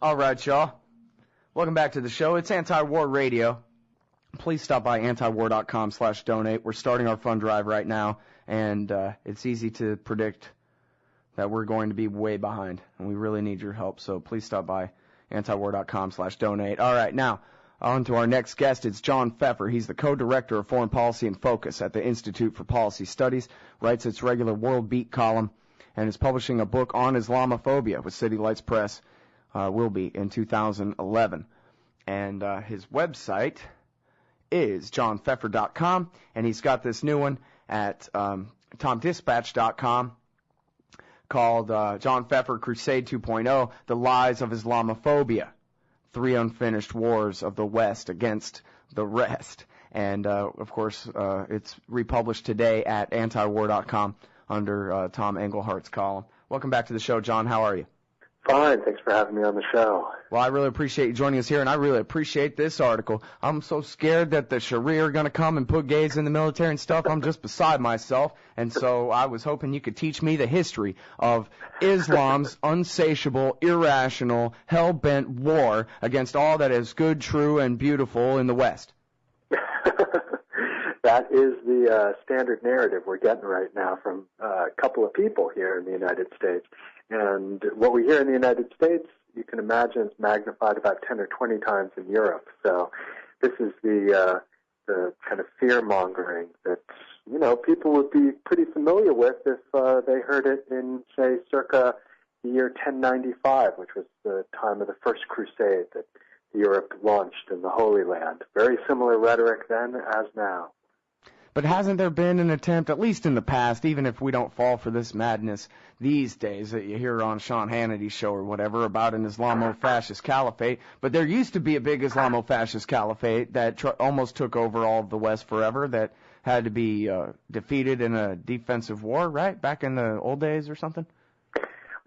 All right, y'all. Welcome back to the show. It's Anti-War Radio. Please stop by antiwar.com/donate. We're starting our fund drive right now, and it's easy to predict that we're going to be way behind, and we really need your help. So please stop by antiwar.com/donate. All right, now on to our next guest. It's John Feffer. He's the co-director of Foreign Policy In Fo13cus at the Institute for Policy Studies, writes its regular World Beat column, and is publishing a book on Islamophobia with City Lights Press. Will be in 2011. And his website is johnfeffer.com, and he's got this new one at tomdispatch.com called John Feffer Crusade 2.0, The Lies of Islamophobia, 3 Unfinished Wars of the West Against the Rest. And, of course, it's republished today at antiwar.com under Tom Englehart's column. Welcome back to the show, John. How are you? Fine. Thanks for having me on the show. Well, I really appreciate you joining us here, and I really appreciate this article. I'm so scared that the Sharia are going to come and put gays in the military and stuff. I'm just beside myself. And so I was hoping you could teach me the history of Islam's unsatiable, irrational, hell-bent war against all that is good, true, and beautiful in the West. That is the standard narrative we're getting right now from a couple of people here in the United States. And what we hear in the United States, you can imagine, is magnified about 10 or 20 times in Europe. So this is the kind of fear-mongering that, you know, people would be pretty familiar with if they heard it in, say, circa the year 1095, which was the time of the First Crusade that Europe launched in the Holy Land. Very similar rhetoric then as now. But hasn't there been an attempt, at least in the past, even if we don't fall for this madness these days that you hear on Sean Hannity's show or whatever about an Islamo-fascist caliphate, but there used to be a big Islamo-fascist caliphate that almost took over all of the West forever, that had to be defeated in a defensive war, right, back in the old days or something?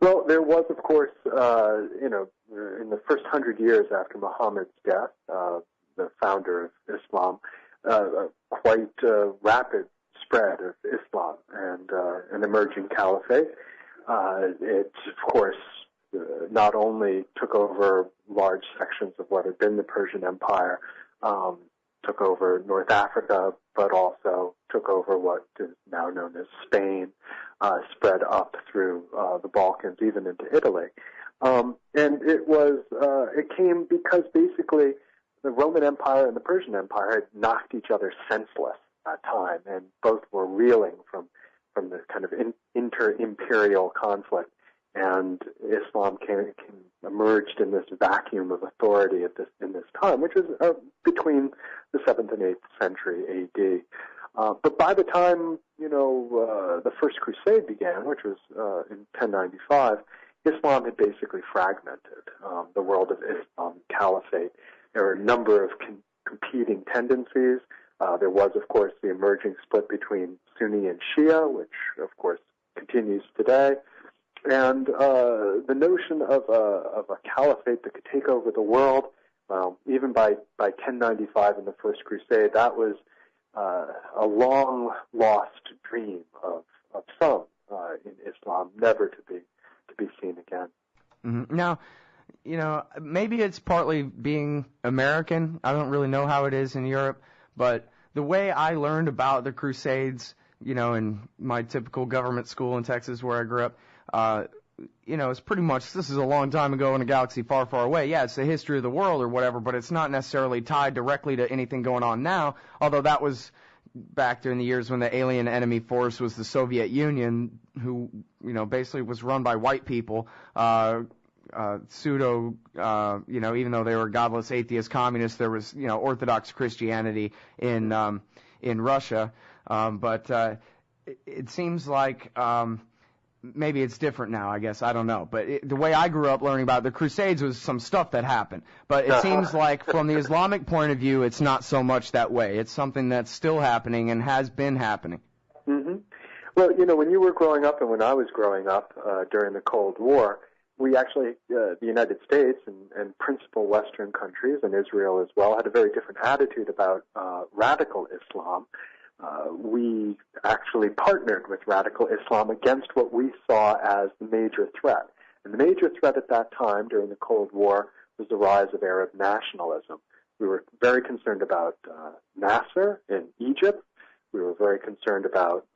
Well, there was, of course, in the first 100 years after Muhammad's death, the founder of Islam, quite rapid spread of Islam and an emerging caliphate. It, of course, not only took over large sections of what had been the Persian Empire, took over North Africa, but also took over what is now known as Spain, spread up through the Balkans, even into Italy. And it came because basically the Roman Empire and the Persian Empire had knocked each other senseless at that time, and both were reeling from this kind of inter-imperial conflict. And Islam emerged in this vacuum of authority in this time, which was between the 7th and 8th century A.D. But by the time the First Crusade began, which was in 1095, Islam had basically fragmented the world of Islam, caliphate. There were a number of competing tendencies. There was, of course, the emerging split between Sunni and Shia, which, of course, continues today. And the notion of a caliphate that could take over the world, even by 1095 in the First Crusade, that was a long-lost dream of some in Islam, never to be seen again. Mm-hmm. Now, maybe it's partly being American. I don't really know how it is in Europe, but the way I learned about the Crusades, in my typical government school in Texas where I grew up, it's pretty much, this is a long time ago in a galaxy far, far away. Yeah, it's the history of the world or whatever, but it's not necessarily tied directly to anything going on now, although that was back during the years when the alien enemy force was the Soviet Union, who, basically was run by white people, even though they were godless, atheist, communists, there was, Orthodox Christianity in Russia. But it seems like maybe it's different now, I guess. I don't know. But the way I grew up learning about the Crusades was some stuff that happened. But it seems like from the Islamic point of view, it's not so much that way. It's something that's still happening and has been happening. Mm-hmm. Well, when you were growing up and when I was growing up during the Cold War, we actually, the United States and principal Western countries, and Israel as well, had a very different attitude about radical Islam. We actually partnered with radical Islam against what we saw as the major threat. And the major threat at that time during the Cold War was the rise of Arab nationalism. We were very concerned about Nasser in Egypt. We were very concerned about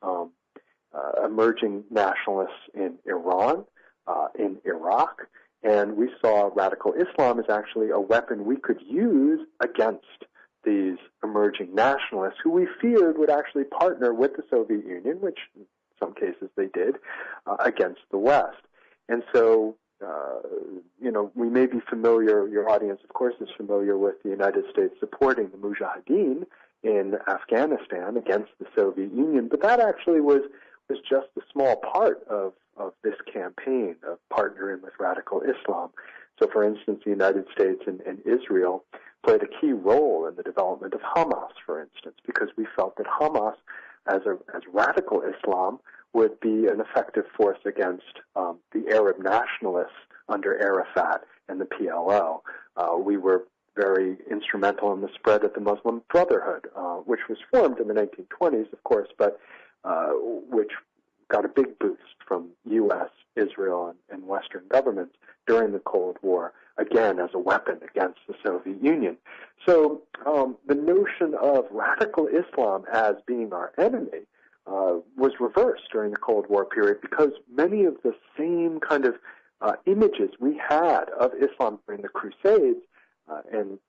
emerging nationalists in Iran, in Iraq, and we saw radical Islam as actually a weapon we could use against these emerging nationalists who we feared would actually partner with the Soviet Union, which in some cases they did, against the West. And so, we may be familiar, your audience, of course, is familiar with the United States supporting the Mujahideen in Afghanistan against the Soviet Union, but that actually was just a small part of this campaign of partnering with radical Islam. So, for instance, the United States and Israel played a key role in the development of Hamas, for instance, because we felt that Hamas, as radical Islam, would be an effective force against the Arab nationalists under Arafat and the PLO. We were very instrumental in the spread of the Muslim Brotherhood, which was formed in the 1920s, of course, but which got a big boost from U.S., Israel, and Western governments during the Cold War, again, as a weapon against the Soviet Union. So the notion of radical Islam as being our enemy was reversed during the Cold War period because many of the same kind of images we had of Islam during the Crusades and,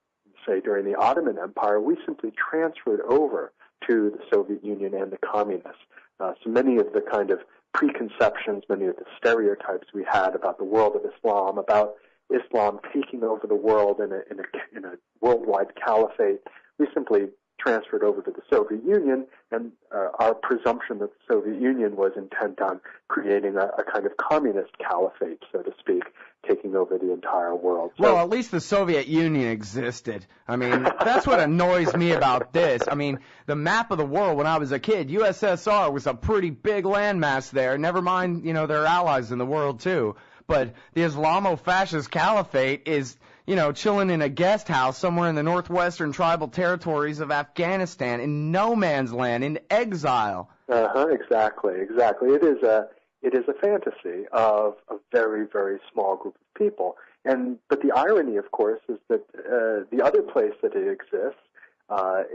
say, during the Ottoman Empire, we simply transferred over to the Soviet Union and the communists. So many of the kind of preconceptions, many of the stereotypes we had about the world of Islam, about Islam taking over the world in a worldwide caliphate, we simply transferred over to the Soviet Union, and our presumption that the Soviet Union was intent on creating a kind of communist caliphate, so to speak, taking over the entire world. Well, at least the Soviet Union existed. I mean, that's what annoys me about this. I mean, the map of the world when I was a kid, USSR was a pretty big landmass there, never mind, their allies in the world too. But the Islamo-fascist caliphate is, chilling in a guest house somewhere in the northwestern tribal territories of Afghanistan, in no man's land, in exile. Exactly. It is a fantasy of a very, very small group of people. But the irony, of course, is that the other place that it exists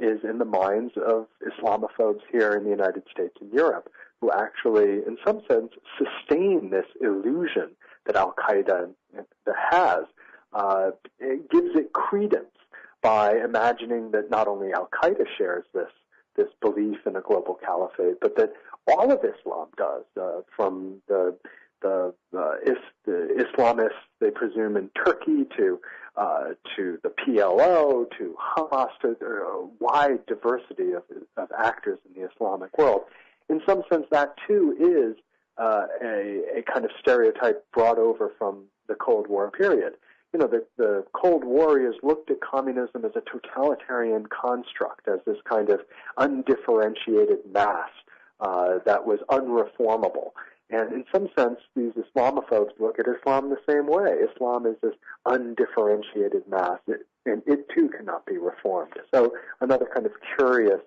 is in the minds of Islamophobes here in the United States and Europe, who actually, in some sense, sustain this illusion that Al-Qaeda has. It gives it credence by imagining that not only Al-Qaeda shares this belief in a global caliphate, but that all of Islam does, from the Islamists they presume in Turkey to the PLO to Hamas, to a wide diversity of actors in the Islamic world. In some sense, that too is a kind of stereotype brought over from the Cold War period. The Cold Warriors looked at communism as a totalitarian construct, as this kind of undifferentiated mass that was unreformable. And in some sense, these Islamophobes look at Islam the same way. Islam is this undifferentiated mass, and it too cannot be reformed. So another kind of curious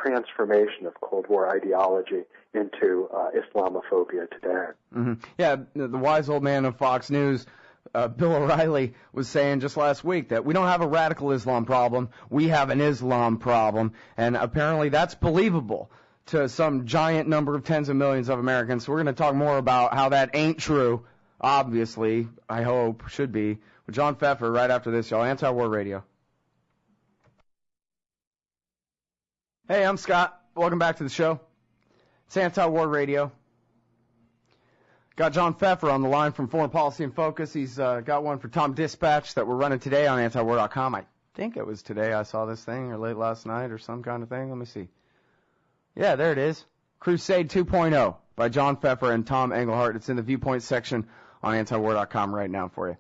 transformation of Cold War ideology into Islamophobia today. Mm-hmm. Yeah, the wise old man of Fox News, Bill O'Reilly, was saying just last week that we don't have a radical Islam problem, we have an Islam problem, and apparently that's believable to some giant number of tens of millions of Americans. So we're going to talk more about how that ain't true, obviously, I hope, should be, with John Feffer right after this, y'all. Anti-War Radio. Hey, I'm Scott. Welcome back to the show. It's Anti-War Radio. Got John Feffer on the line from Foreign Policy In Focus. He's got one for Tom Dispatch that we're running today on antiwar.com. I think it was today I saw this thing, or late last night, or some kind of thing. Let me see. Yeah, there it is. Crusade 2.0 by John Feffer and Tom Engelhardt. It's in the Viewpoint section on antiwar.com right now for you.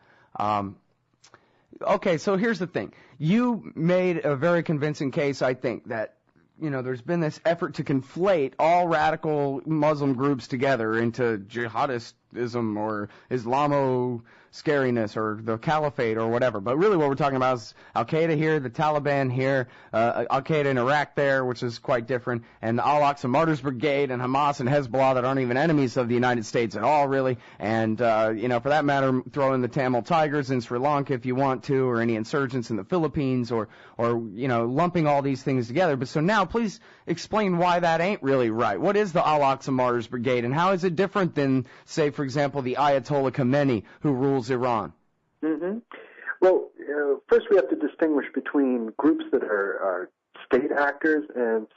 Okay, so here's the thing. You made a very convincing case, I think, that there's been this effort to conflate all radical Muslim groups together into jihadist or Islamo scariness or the caliphate or whatever. But really what we're talking about is Al-Qaeda here, the Taliban here, Al-Qaeda in Iraq there, which is quite different, and the Al-Aqsa Martyrs Brigade and Hamas and Hezbollah that aren't even enemies of the United States at all, really. And, for that matter, throw in the Tamil Tigers in Sri Lanka if you want to, or any insurgents in the Philippines, or lumping all these things together. But so now, please explain why that ain't really right. What is the Al-Aqsa Martyrs Brigade, and how is it different than, say, for example, the Ayatollah Khomeini who rules Iran? Mm-hmm. Well, first we have to distinguish between groups that are state actors and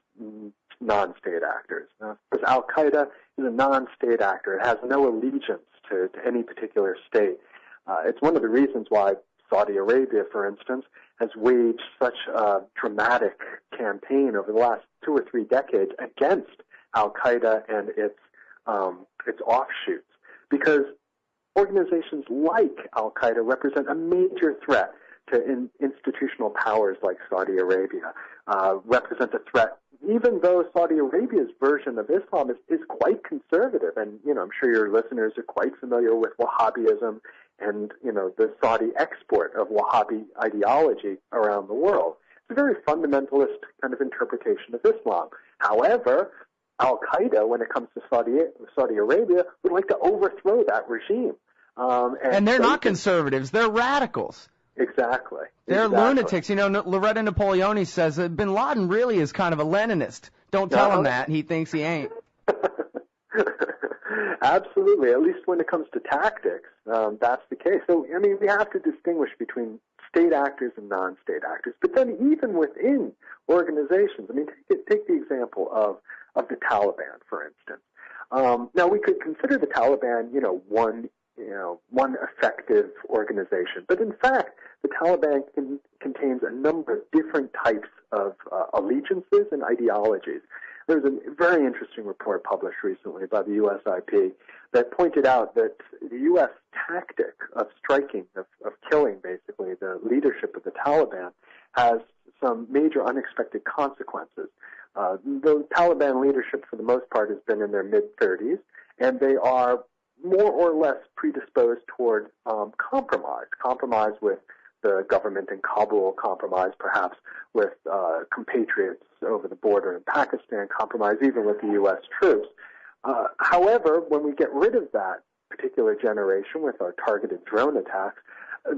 non-state actors. Because Al-Qaeda is a non-state actor. It has no allegiance to any particular state. It's one of the reasons why Saudi Arabia, for instance, has waged such a dramatic campaign over the last 2 or 3 decades against Al-Qaeda and its offshoots, because organizations like Al-Qaeda represent a major threat to institutional powers like Saudi Arabia, represent a threat, even though Saudi Arabia's version of Islam is quite conservative. And, I'm sure your listeners are quite familiar with Wahhabism and, the Saudi export of Wahhabi ideology around the world. It's a very fundamentalist kind of interpretation of Islam. However, Al-Qaeda, when it comes to Saudi Arabia, would like to overthrow that regime. And they're not conservatives. They're radicals. Exactly. They're lunatics. Loretta Napoleone says that bin Laden really is kind of a Leninist. Don't tell him that. He thinks he ain't. Absolutely. At least when it comes to tactics, that's the case. So, we have to distinguish between state actors and non-state actors. But then even within organizations, take the example of the Taliban, for instance. Now, we could consider the Taliban, one effective organization. But in fact, the Taliban contains a number of different types of allegiances and ideologies. There was a very interesting report published recently by the USIP that pointed out that the U.S. tactic of striking, of killing basically the leadership of the Taliban, has some major unexpected consequences. The Taliban leadership, for the most part, has been in their mid-30s, and they are more or less predisposed toward compromise with the government in Kabul, compromise perhaps with compatriots over the border in Pakistan, compromise even with the U.S. troops. However, when we get rid of that particular generation with our targeted drone attacks,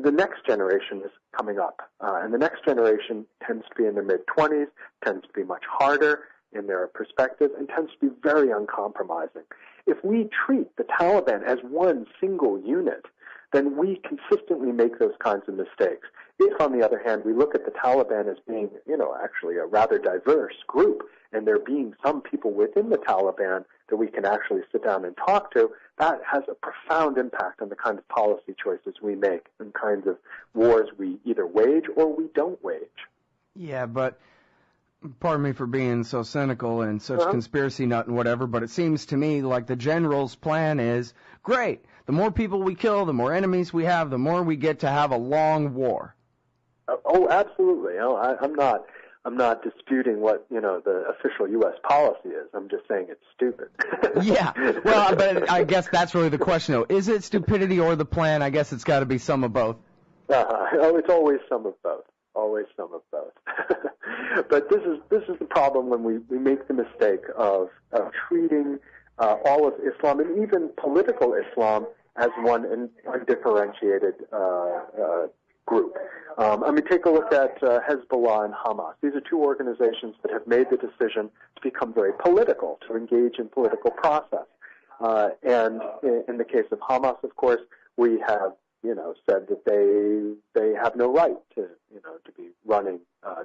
the next generation is coming up. And the next generation tends to be in their mid-20s, tends to be much harder in their perspective, and tends to be very uncompromising. If we treat the Taliban as one single unit, then we consistently make those kinds of mistakes. If, on the other hand, we look at the Taliban as being, actually a rather diverse group, and there being some people within the Taliban that we can actually sit down and talk to, that has a profound impact on the kind of policy choices we make and kinds of wars we either wage or we don't wage. Yeah, but pardon me for being so cynical and such conspiracy nut and whatever, but it seems to me like the general's plan is, great, the more people we kill, the more enemies we have, the more we get to have a long war. Oh, absolutely. I'm not disputing what, the official U.S. policy is. I'm just saying it's stupid. Yeah. Well, but I guess that's really the question, though. Is it stupidity or the plan? I guess it's got to be some of both. It's always some of both. Always some of both. But this is the problem when we make the mistake of treating all of Islam and even political Islam as one undifferentiated group. Take a look at Hezbollah and Hamas. These are two organizations that have made the decision to become very political, to engage in political process. And in the case of Hamas, of course, we have said that they have no right to be running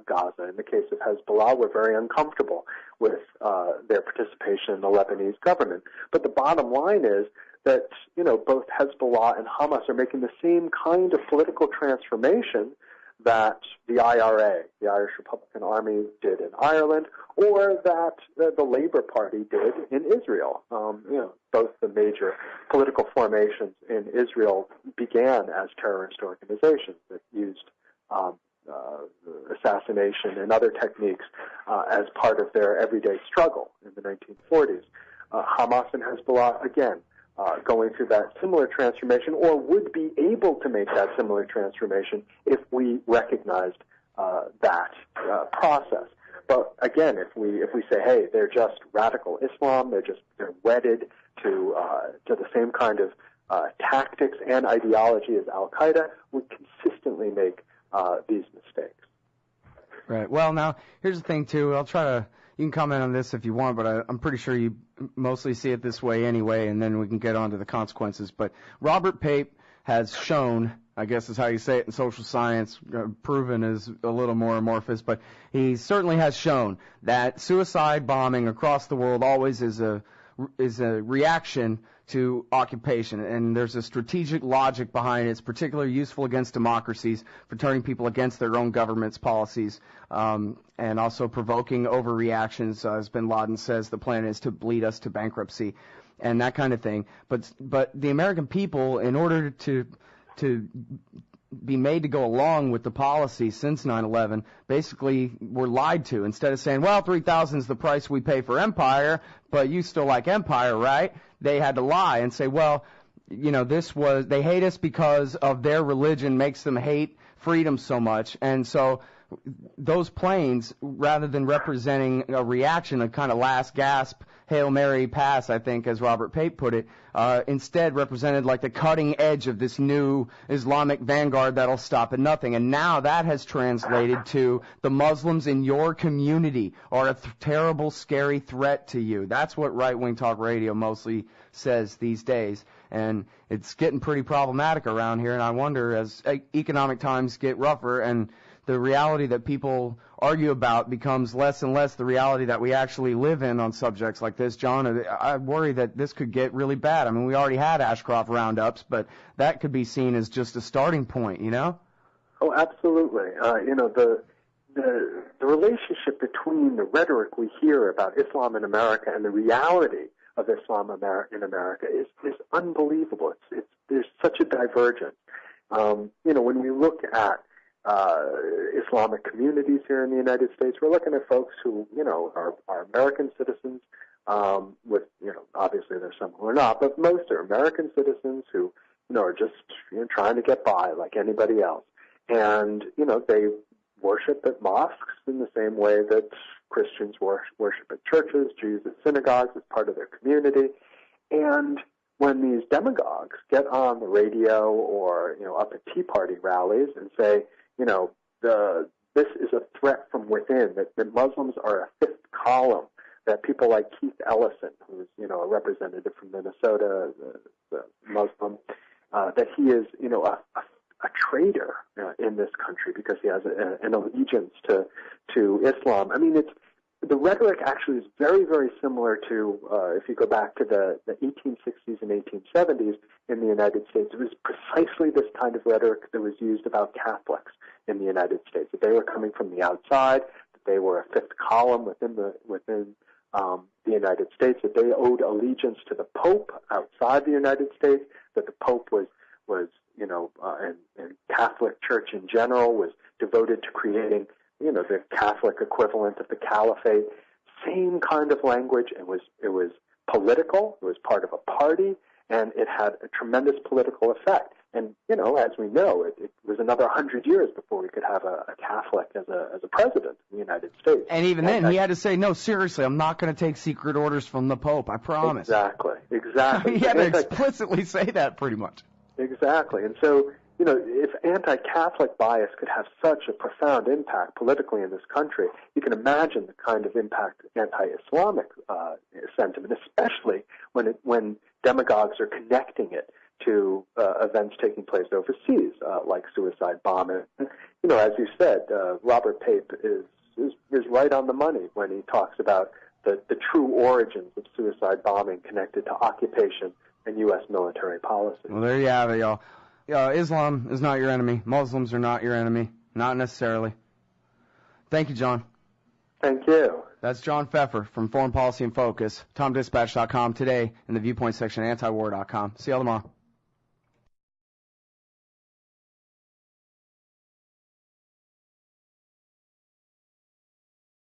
Gaza. In the case of Hezbollah, we're very uncomfortable with their participation in the Lebanese government. But the bottom line is that both Hezbollah and Hamas are making the same kind of political transformation that the IRA, the Irish Republican Army, did in Ireland, or that the Labour Party did in Israel. Both the major political formations in Israel began as terrorist organizations that used assassination and other techniques as part of their everyday struggle in the 1940s. Hamas and Hezbollah, again, going through that similar transformation, or would be able to make that similar transformation if we recognized that process. But again, if we say, hey, they're just radical Islam, they're wedded to the same kind of tactics and ideology as Al Qaeda, we consistently make these mistakes. Right. Well, now here's the thing too. You can comment on this if you want, but I'm pretty sure you mostly see it this way anyway, and then we can get on to the consequences. But Robert Pape has shown, I guess is how you say it in social science, proven is a little more amorphous, but he certainly has shown that suicide bombing across the world always is a reaction to occupation, and there's a strategic logic behind it. It's particularly useful against democracies for turning people against their own government's policies, and also provoking overreactions. As bin Laden says, the plan is to bleed us to bankruptcy, and that kind of thing. But the American people, in order to be made to go along with the policy since 9/11, basically were lied to. Instead of saying, well, 3,000 is the price we pay for empire, but you still like empire, right? They had to lie and say, well, they hate us because of their religion makes them hate freedom so much. And so those planes, rather than representing a reaction, a kind of last gasp, Hail Mary pass, I think, as Robert Pape put it, instead represented like the cutting edge of this new Islamic vanguard that'll stop at nothing. And now that has translated to the Muslims in your community are a terrible, scary threat to you. That's what right-wing talk radio mostly says these days. And it's getting pretty problematic around here. And I wonder, as economic times get rougher and the reality that people argue about becomes less and less the reality that we actually live in on subjects like this, John, I worry that this could get really bad. I mean, we already had Ashcroft roundups, but that could be seen as just a starting point, Oh, absolutely. The relationship between the rhetoric we hear about Islam in America and the reality of Islam in America is unbelievable. There's such a divergence. When we look at Islamic communities here in the United States, we're looking at folks who, are American citizens, obviously there's some who are not, but most are American citizens who, are just, trying to get by like anybody else. And, they worship at mosques in the same way that Christians worship at churches, Jews at synagogues as part of their community. And when these demagogues get on the radio or, up at Tea Party rallies and say, this is a threat from within, that Muslims are a fifth column, that people like Keith Ellison, who's, a representative from Minnesota, the Muslim, that he is, a traitor in this country because he has an allegiance to Islam. I mean, the rhetoric actually is very, very similar to, if you go back to the 1860s and 1870s in the United States, it was precisely this kind of rhetoric that was used about Catholics in the United States, that they were coming from the outside, that they were a fifth column within the United States, that they owed allegiance to the Pope outside the United States, that the Pope was and Catholic Church in general was devoted to creating, the Catholic equivalent of the caliphate. Same kind of language. It was political. It was part of a party, and it had a tremendous political effect. And as we know, it was another 100 years before we could have a Catholic as a president in the United States. And even then, he had to say, no, seriously, I'm not going to take secret orders from the Pope. I promise. Exactly. He had to explicitly say that, pretty much. Exactly. And so, if anti-Catholic bias could have such a profound impact politically in this country, you can imagine the kind of impact anti-Islamic sentiment, especially when demagogues are connecting it to events taking place overseas, like suicide bombing. As you said, Robert Pape is right on the money when he talks about the true origins of suicide bombing connected to occupation and U.S. military policy. Well, there you have it, y'all. Islam is not your enemy. Muslims are not your enemy. Not necessarily. Thank you, John. Thank you. That's John Feffer from Foreign Policy In Focus. TomDispatch.com today in the Viewpoint section at antiwar.com. See y'all tomorrow.